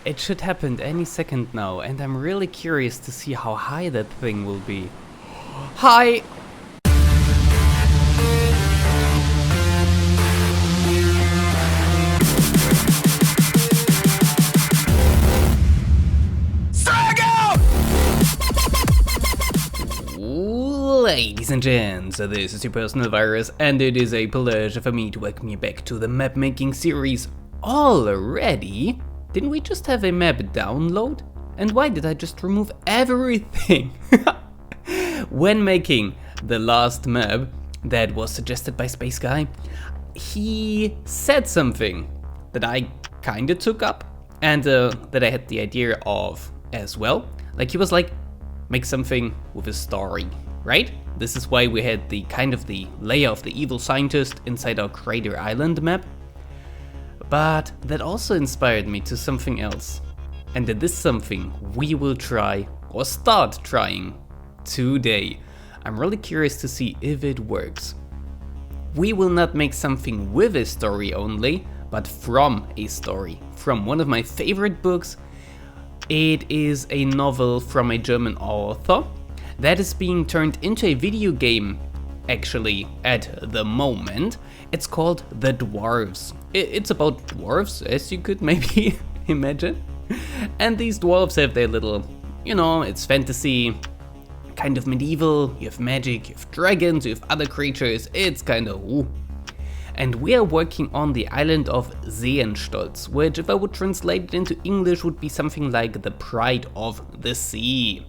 It should happen any second now, and I'm really curious to see how high that thing will be. Hi! Ladies and gents, this is your personal virus, and it is a pleasure for me to welcome you back to the map making series already. Didn't we just have a map download? And why did I just remove everything? When making the last map that was suggested by Space Guy, he said something that I kinda took up and that I had the idea of as well. Like he was like, make something with a story, right? This is why we had the kind of the layer of the evil scientist inside our Crater Island map. But that also inspired me to something else. And that is something we will try or start trying today. I'm really curious to see if it works. We will not make something with a story only, but from a story. From one of my favorite books. It is a novel from a German author that is being turned into a video game actually at the moment. It's called The Dwarves. It's about dwarves, as you could maybe imagine. And these dwarves have their little, it's fantasy, kind of medieval, you have magic, you have dragons, you have other creatures, it's kind of ooh. And we are working on the island of Seenstolz, which if I would translate it into English would be something like the pride of the sea.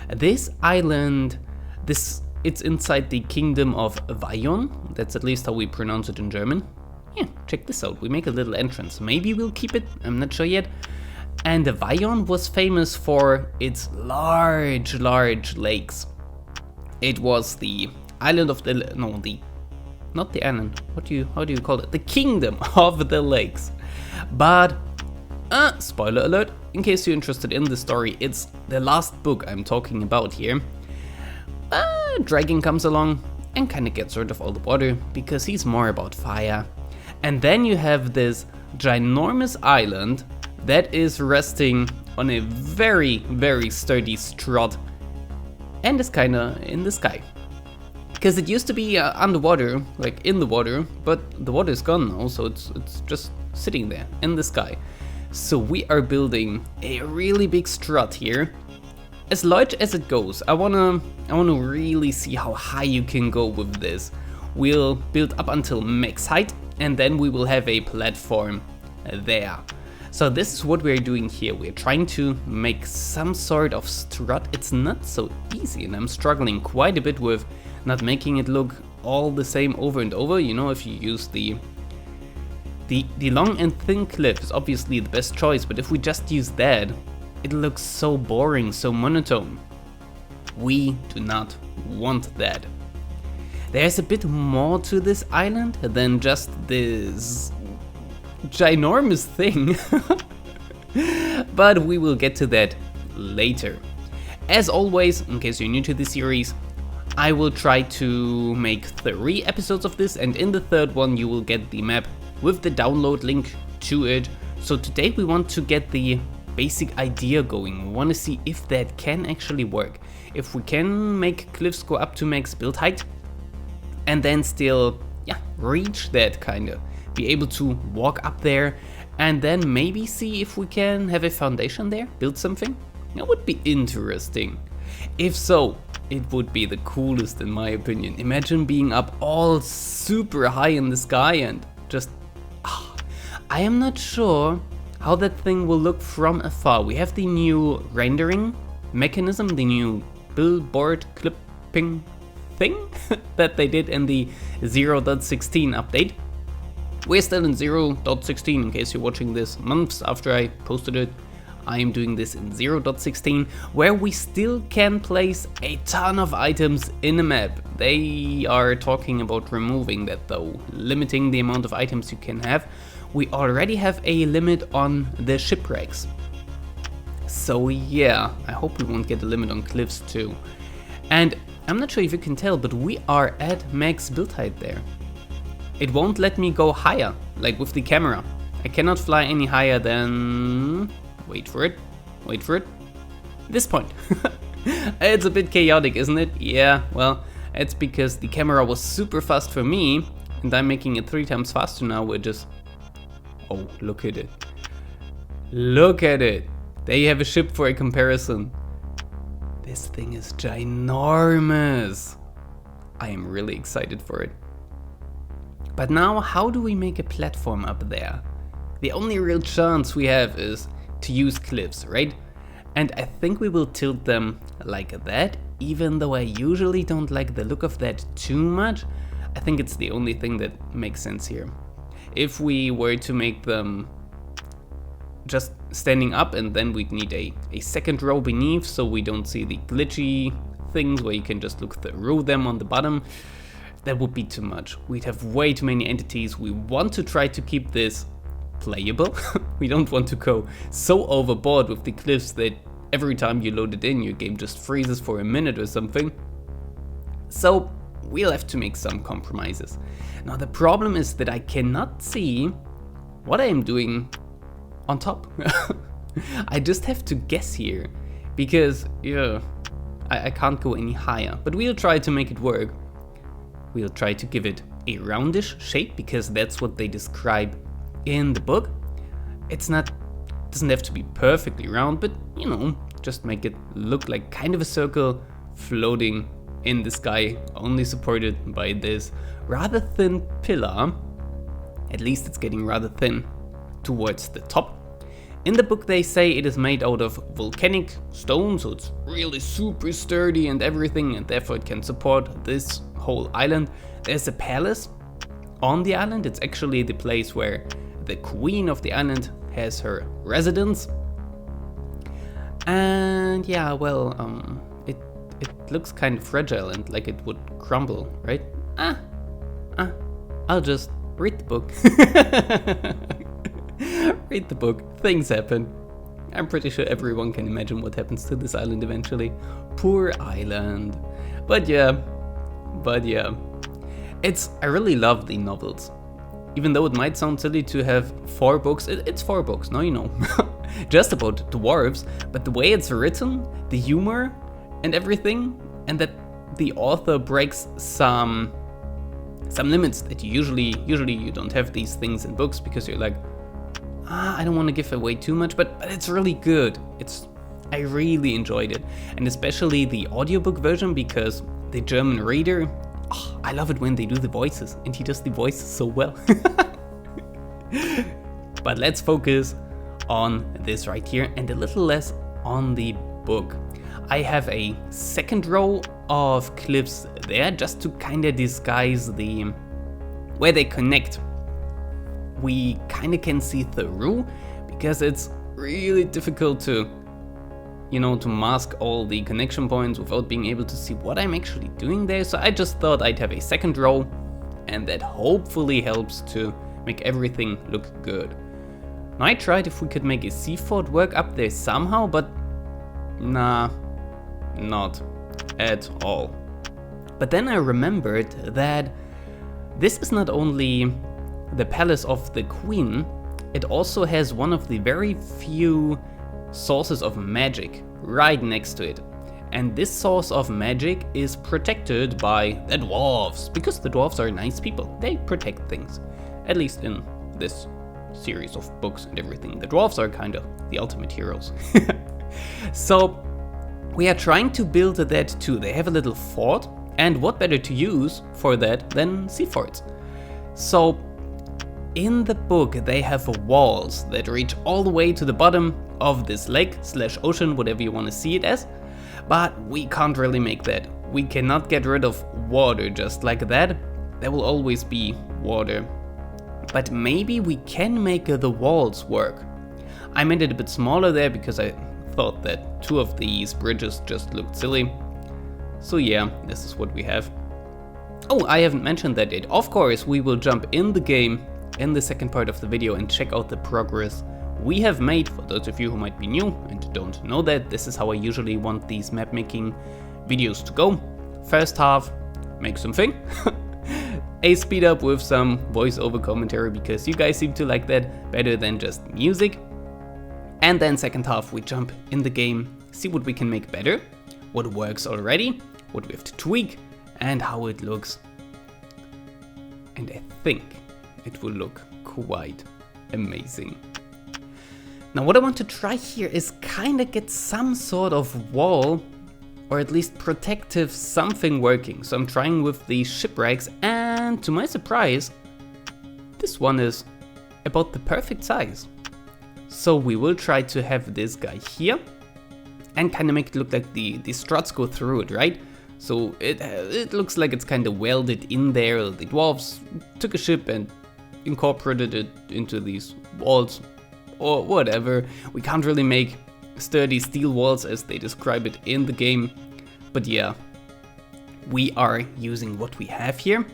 This island, it's inside the kingdom of Vayon, that's at least how we pronounce it in German. Yeah, check this out, we make a little entrance, maybe we'll keep it, I'm not sure yet. And Vayon was famous for its large lakes. It was the island of not the island, how do you call it? The kingdom of the lakes. But, spoiler alert, in case you're interested in the story, it's the last book I'm talking about here. A dragon comes along and kinda gets rid of all the water, because he's more about fire. And then you have this ginormous island that is resting on a very sturdy strud and is kinda in the sky. Because it used to be underwater, like in the water, but the water is gone now, so it's just sitting there in the sky. So we are building a really big strut here. As large as it goes, I wanna really see how high you can go with this. We'll build up until max height, and then we will have a platform there. So this is what we're doing here. We're trying to make some sort of strut. It's not so easy, and I'm struggling quite a bit with not making it look all the same over and over. If you use the long and thin cliff is obviously the best choice, but if we just use that, it looks so boring, so monotone. We do not want that. There's a bit more to this island than just this ginormous thing, but we will get to that later. As always, in case you're new to the series, I will try to make 3 episodes of this, and in the third one you will get the map with the download link to it. So today we want to get the basic idea going. We want to see if that can actually work. If we can make cliffs go up to max build height and then still reach that kinda. Be able to walk up there and then maybe see if we can have a foundation there, build something. That would be interesting. If so, it would be the coolest in my opinion. Imagine being up all super high in the sky and just... I am not sure how that thing will look from afar. We have the new rendering mechanism, the new billboard clipping thing that they did in the 0.16 update. We're still in 0.16 in case you're watching this months after I posted it. I am doing this in 0.16, where we still can place a ton of items in a map. They are talking about removing that though, limiting the amount of items you can have. We already have a limit on the shipwrecks. So yeah, I hope we won't get a limit on cliffs too. And I'm not sure if you can tell, but we are at max build height there. It won't let me go higher, like with the camera. I cannot fly any higher than wait for it, this point. It's a bit chaotic, isn't it? Yeah, well, it's because the camera was super fast for me, and I'm making it 3 times faster now, which is... Oh, look at it. Look at it! There you have a ship for a comparison. This thing is ginormous. I am really excited for it. But now, how do we make a platform up there? The only real chance we have is to use cliffs, right? And I think we will tilt them like that, even though I usually don't like the look of that too much. I think it's the only thing that makes sense here. If we were to make them just standing up, and then we'd need a second row beneath so we don't see the glitchy things where you can just look through them on the bottom, that would be too much. We'd have way too many entities. We want to try to keep this playable. We don't want to go so overboard with the cliffs that every time you load it in, your game just freezes for a minute or something. So we'll have to make some compromises. Now the problem is that I cannot see what I am doing on top. I just have to guess here, because yeah, I can't go any higher, but we'll try to make it work. We'll try to give it a roundish shape, because that's what they describe in the book. Doesn't have to be perfectly round, but you know, just make it look like kind of a circle floating in the sky, only supported by this rather thin pillar. At least it's getting rather thin towards the top. In the book they say it is made out of volcanic stone, so it's really super sturdy and everything, and therefore it can support this whole island. There's a palace on the island. It's actually the place where the queen of the island has her residence. And yeah, well, it looks kind of fragile and like it would crumble, right? I'll just read the book. Read the book. Things happen. I'm pretty sure everyone can imagine what happens to this island eventually. Poor island. But yeah. I really love the novels. Even though it might sound silly to have 4 books, it's 4 books, now you know. Just about dwarves, but the way it's written, the humor and everything, and that the author breaks some limits that usually you don't have these things in books, because you're like, I don't want to give away too much, but it's really good. I really enjoyed it, and especially the audiobook version, because the German reader, I love it when they do the voices, and he does the voices so well. But let's focus on this right here and a little less on the book. I have a second row of clips there just to kind of disguise where they connect. We kind of can see through, because it's really difficult to mask all the connection points without being able to see what I'm actually doing there. So I just thought I'd have a second row, and that hopefully helps to make everything look good. Now I tried if we could make a sea fort work up there somehow, but nah, not at all. But then I remembered that this is not only the palace of the queen, it also has one of the very few sources of magic right next to it. And this source of magic is protected by the dwarves, because the dwarves are nice people. They protect things, at least in this series of books and everything. The dwarves are kind of the ultimate heroes. So we are trying to build that too. They have a little fort, and what better to use for that than sea forts? So in the book they have walls that reach all the way to the bottom of this lake / ocean, whatever you want to see it as, but we can't really make that. We cannot get rid of water just like that. There will always be water. But maybe we can make the walls work. I made it a bit smaller there because I thought that 2 of these bridges just looked silly. So yeah, this is what we have. Oh, I haven't mentioned that yet. Of course, we will jump in the game in the second part of the video and check out the progress we have made. For those of you who might be new and don't know that, this is how I usually want these map making videos to go. First half, make something. A speed up with some voiceover commentary, because you guys seem to like that better than just music. And then second half we jump in the game, see what we can make better, what works already, what we have to tweak, and how it looks. And I think it will look quite amazing. Now what I want to try here is kinda get some sort of wall, or at least protective something working. So I'm trying with the shipwrecks, and to my surprise, this one is about the perfect size. So we will try to have this guy here and kind of make it look like the struts go through it, right? So it looks like it's kind of welded in there. The dwarves took a ship and incorporated it into these walls or whatever. We can't really make sturdy steel walls as they describe it in the game. But yeah, we are using what we have here.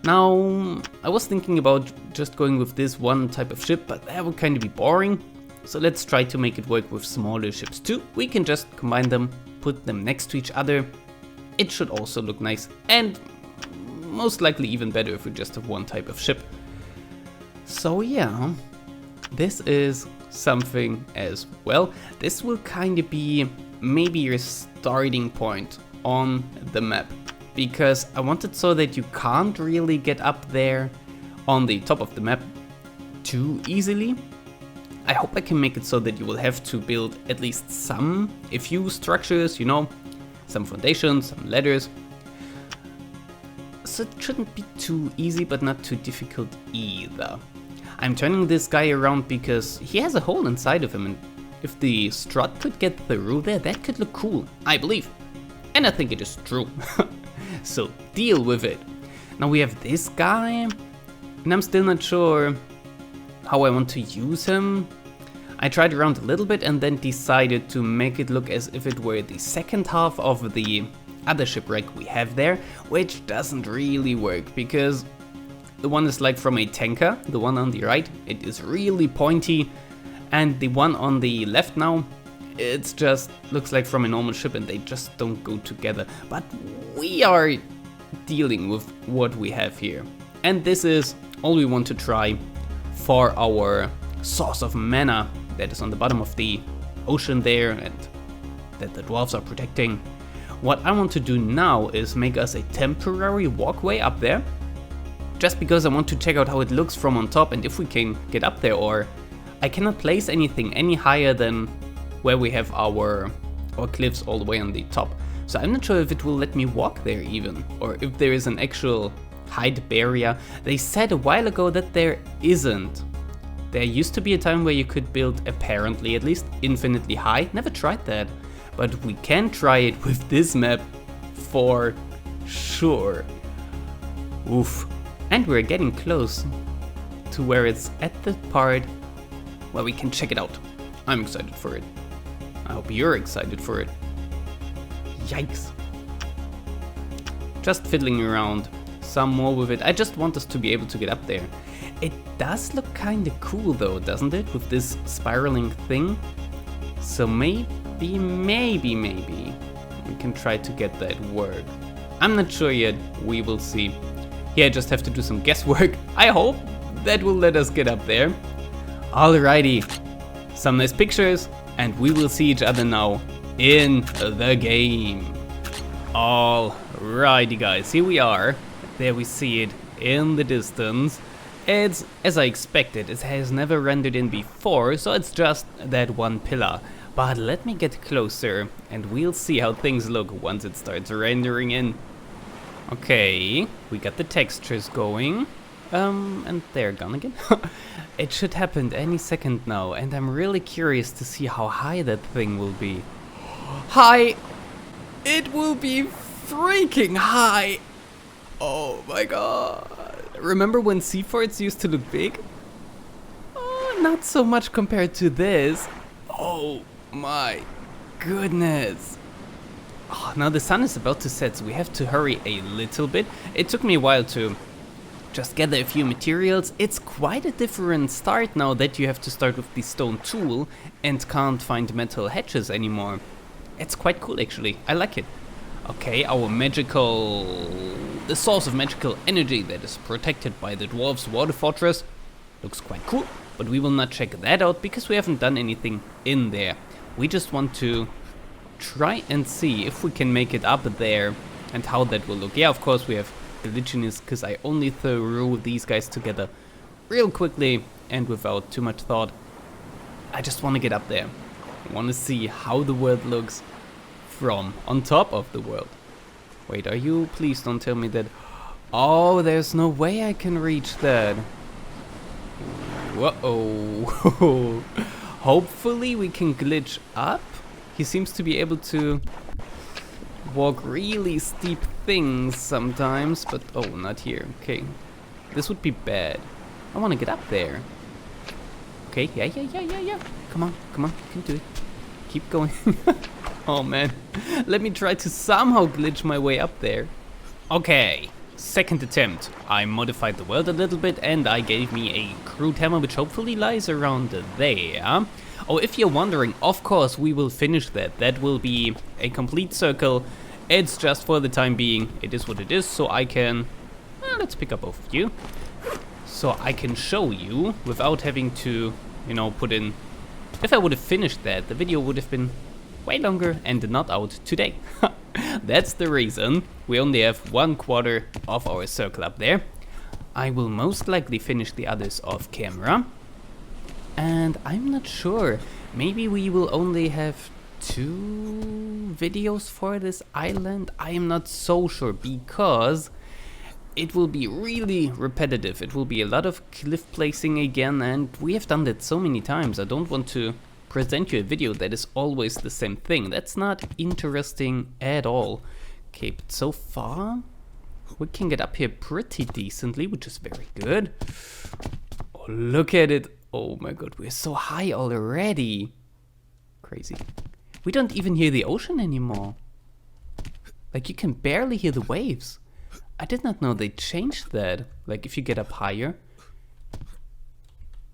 Now, I was thinking about just going with this one type of ship, but that would kind of be boring. So let's try to make it work with smaller ships too. We can just combine them, put them next to each other. It should also look nice, and most likely even better if we just have one type of ship. So yeah, this is something as well. This will kind of be maybe your starting point on the map, because I want it so that you can't really get up there on the top of the map too easily. I hope I can make it so that you will have to build at least a few structures, you know, some foundations, some ladders. So it shouldn't be too easy, but not too difficult either. I'm turning this guy around because he has a hole inside of him, and if the strut could get through there, that could look cool, I believe. And I think it is true. So deal with it. Now we have this guy, and I'm still not sure how I want to use him. I tried around a little bit and then decided to make it look as if it were the second half of the other shipwreck we have there, which doesn't really work because the one is like from a tanker, the one on the right, it is really pointy, and the one on the left now, it just looks like from a normal ship and they just don't go together. But we are dealing with what we have here. And this is all we want to try for our source of mana that is on the bottom of the ocean there and that the dwarves are protecting. What I want to do now is make us a temporary walkway up there, just because I want to check out how it looks from on top and if we can get up there, or I cannot place anything any higher than where we have our cliffs all the way on the top. So I'm not sure if it will let me walk there even, or if there is an actual height barrier. They said a while ago that there isn't. There used to be a time where you could build, apparently at least, infinitely high. Never tried that, but we can try it with this map for sure. Oof. And we're getting close to where it's at the part where we can check it out. I'm excited for it. I hope you're excited for it. Yikes. Just fiddling around some more with it. I just want us to be able to get up there. It does look kinda cool though, doesn't it? With this spiraling thing. So maybe we can try to get that work. I'm not sure yet, we will see. Here I just have to do some guesswork. I hope that will let us get up there. Alrighty, some nice pictures, and we will see each other now in the game. Alrighty guys, here we are. There we see it in the distance. It's as I expected, it has never rendered in before, so it's just that one pillar. But let me get closer and we'll see how things look once it starts rendering in. Okay, we got the textures going. And they're gone again. It should happen any second now, and I'm really curious to see how high that thing will be. High! It will be freaking high! Oh my god! Remember when sea forts used to look big? Oh, not so much compared to this. Oh my goodness. Oh, now the sun is about to set, so we have to hurry a little bit. It took me a while to just gather a few materials. It's quite a different start now that you have to start with the stone tool and can't find metal hatches anymore. It's quite cool actually, I like it. Okay, the source of magical energy that is protected by the Dwarves' water fortress looks quite cool. but we will not check that out because we haven't done anything in there. We just want to try and see if we can make it up there and how that will look. Yeah, of course we have glitchiness because I only threw these guys together real quickly and without too much thought. I just want to get up there. I want to see how the world looks from on top of the world. Wait, are you? Please don't tell me that. Oh, there's no way I can reach that. Whoa. Hopefully we can glitch up. He seems to be able to walk really steep things sometimes, but oh, not here. Okay, this would be bad. I want to get up there. Okay, yeah. Come on, you can do it. Keep going. Oh man, let me try to somehow glitch my way up there. Okay, second attempt. I modified the world a little bit and I gave me a crude hammer which hopefully lies around there. Oh, if you're wondering, of course we will finish that. That will be a complete circle. It's just for the time being. It is what it is, so I can... let's pick up both of you. So I can show you without having to, you know, put in... If I would have finished that, the video would have been way longer and not out today. That's the reason we only have 1/4 of our circle up there. I will most likely finish the others off camera. And I'm not sure, maybe we will only have 2 videos for this island. I am not so sure because it will be really repetitive. It will be a lot of cliff placing again, and we have done that so many times. I don't want to present you a video that is always the same thing. That's not interesting at all. Okay, but so far we can get up here pretty decently, which is very good. Oh, look at it. Oh my god, we're so high already. Crazy. We don't even hear the ocean anymore. Like, you can barely hear the waves. I did not know they changed that. Like, if you get up higher,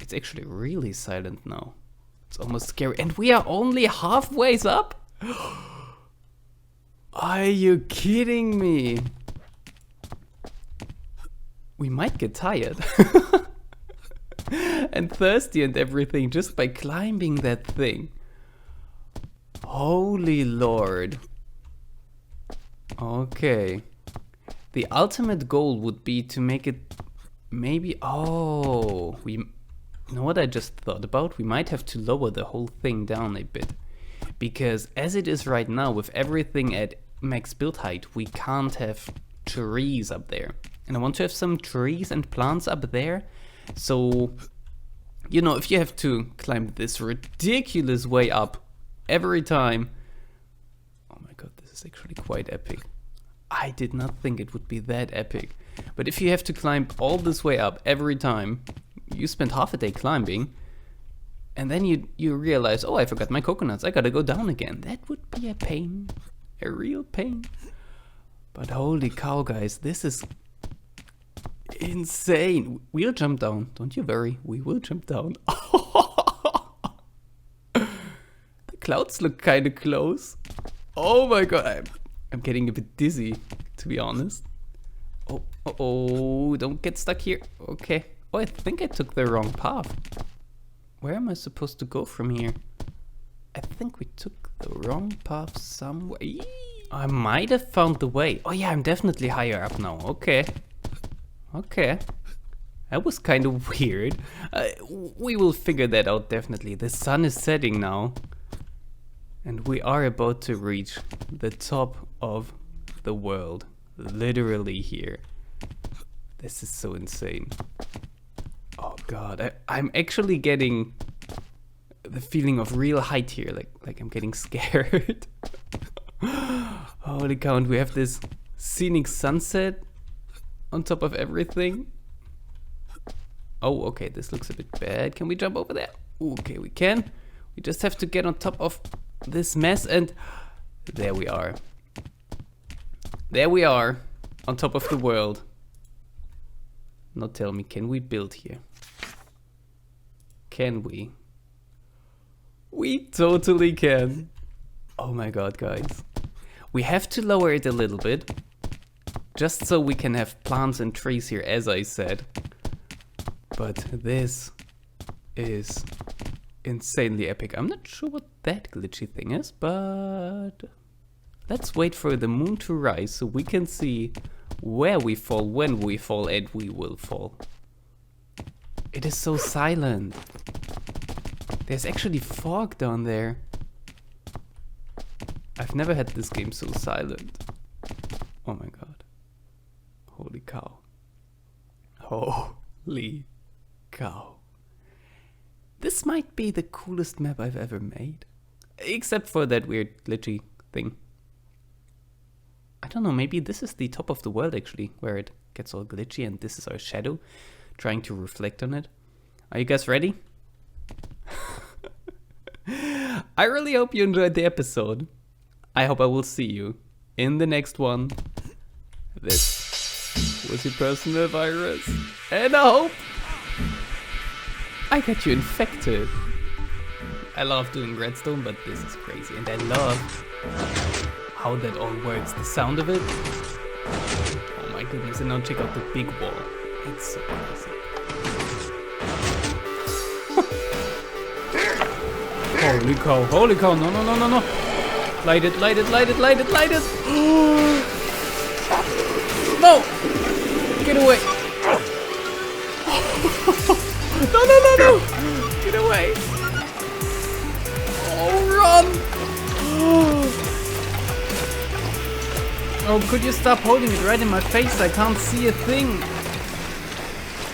it's actually really silent now. It's almost scary. And we are only halfway up? Are you kidding me? We might get tired. And thirsty and everything just by climbing that thing. Holy Lord. Okay. The ultimate goal would be to make it maybe... Oh, you know what I just thought about? We might have to lower the whole thing down a bit. Because as it is right now, with everything at max build height, we can't have trees up there. And I want to have some trees and plants up there. So, you know, if you have to climb this ridiculous way up every time... Oh my god, this is actually quite epic. I did not think it would be that epic. But if you have to climb all this way up every time, you spend half a day climbing, and then you realize, oh, I forgot my coconuts, I gotta go down again. That would be a pain. A real pain. But holy cow, guys, this is insane. We'll jump down. Don't you worry, we will jump down. The clouds look kind of close. Oh my god, I'm getting a bit dizzy, to be honest. Oh, don't get stuck here. Okay. Oh, I think I took the wrong path. Where am I supposed to go from here? I think we took the wrong path somewhere. I might have found the way. Oh yeah, I'm definitely higher up now. Okay. Okay. That was kind of weird. We will figure that out definitely. The sun is setting now. And we are about to reach the top of the world. Literally here. This is so insane. Oh god, I'm actually getting the feeling of real height here. Like I'm getting scared. Holy cow, and we have this scenic sunset on top of everything. Oh, okay, this looks a bit bad. Can we jump over there? Okay, we can. We just have to get on top of this mess, and there we are. There we are, on top of the world. Now tell me, can we build here? Can we? We totally can. Oh my god, guys. We have to lower it a little bit, just so we can have plants and trees here, as I said. But this is insanely epic. I'm not sure what that glitchy thing is, but let's wait for the moon to rise so we can see where we fall, when we fall, and we will fall. It is so silent. There's actually fog down there. I've never had this game so silent. Oh my god. Holy cow. Holy cow. This might be the coolest map I've ever made. Except for that weird glitchy thing. I don't know, maybe this is the top of the world actually, where it gets all glitchy and this is our shadow trying to reflect on it. Are you guys ready? I really hope you enjoyed the episode. I hope I will see you in the next one. This was your personal virus. And I hope I got you infected. I love doing redstone, but this is crazy. And I love how that all works. The sound of it. Oh my goodness. And now check out the big wall. It's so crazy. Holy cow, holy cow. No, no, no, no, no. Light it, light it, light it, light it, light it. No! Get away. No, no, no, no. Get away. Oh, run. Oh, could you stop holding it right in my face? I can't see a thing.